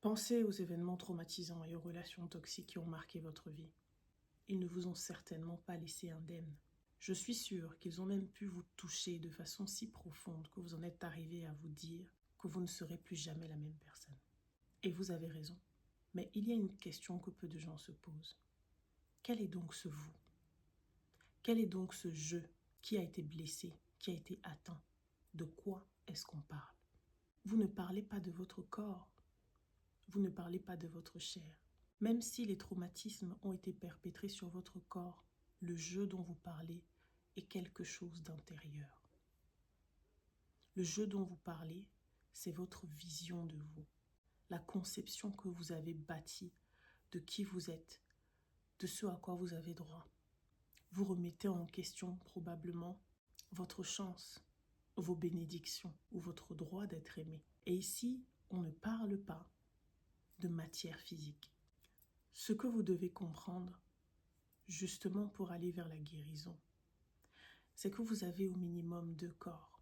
Pensez aux événements traumatisants et aux relations toxiques qui ont marqué votre vie. Ils ne vous ont certainement pas laissé indemne. Je suis sûre qu'ils ont même pu vous toucher de façon si profonde que vous en êtes arrivé à vous dire que vous ne serez plus jamais la même personne. Et vous avez raison. Mais il y a une question que peu de gens se posent. Quel est donc ce vous? Quel est donc ce je qui a été blessé, qui a été atteint? De quoi est-ce qu'on parle? Vous ne parlez pas de votre corps. Vous ne parlez pas de votre chair. Même si les traumatismes ont été perpétrés sur votre corps, le jeu dont vous parlez est quelque chose d'intérieur. Le jeu dont vous parlez, c'est votre vision de vous, la conception que vous avez bâtie de qui vous êtes, de ce à quoi vous avez droit. Vous remettez en question probablement votre chance, vos bénédictions ou votre droit d'être aimé. Et ici, on ne parle pas de matière physique. Ce que vous devez comprendre, justement pour aller vers la guérison, c'est que vous avez au minimum 2 corps.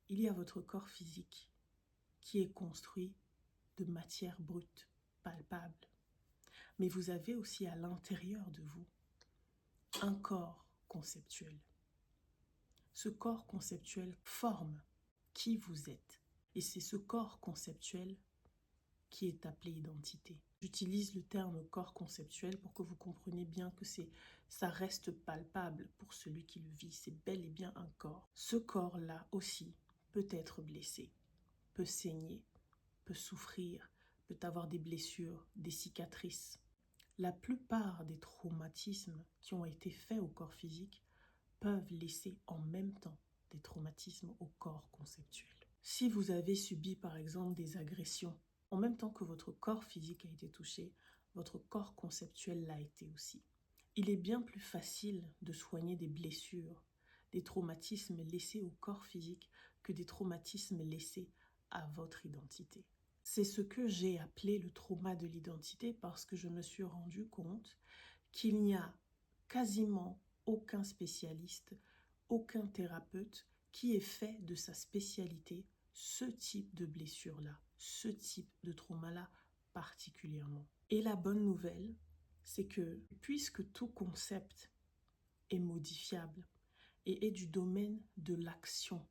Il y a votre corps physique qui est construit de matière brute, palpable. Mais vous avez aussi à l'intérieur de vous un corps conceptuel. Ce corps conceptuel forme qui vous êtes. Et c'est ce corps conceptuel qui est appelé identité. J'utilise le terme corps conceptuel pour que vous compreniez bien que ça reste palpable pour celui qui le vit. C'est bel et bien un corps. Ce corps-là aussi peut être blessé, peut saigner, peut souffrir, peut avoir des blessures, des cicatrices. La plupart des traumatismes qui ont été faits au corps physique peuvent laisser en même temps des traumatismes au corps conceptuel. Si vous avez subi par exemple des agressions, en même temps que votre corps physique a été touché, votre corps conceptuel l'a été aussi. Il est bien plus facile de soigner des blessures, des traumatismes laissés au corps physique que des traumatismes laissés à votre identité. C'est ce que j'ai appelé le trauma de l'identité parce que je me suis rendu compte qu'il n'y a quasiment aucun spécialiste, aucun thérapeute qui ait fait de sa spécialité ce type de blessure-là, ce type de trauma-là particulièrement. Et la bonne nouvelle, c'est que puisque tout concept est modifiable et est du domaine de l'action,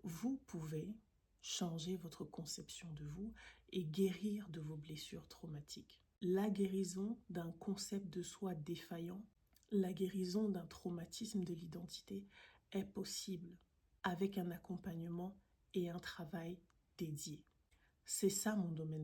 vous pouvez changer votre conception de vous et guérir de vos blessures traumatiques. La guérison d'un concept de soi défaillant, la guérison d'un traumatisme de l'identité est possible avec un accompagnement et un travail dédié. C'est ça mon domaine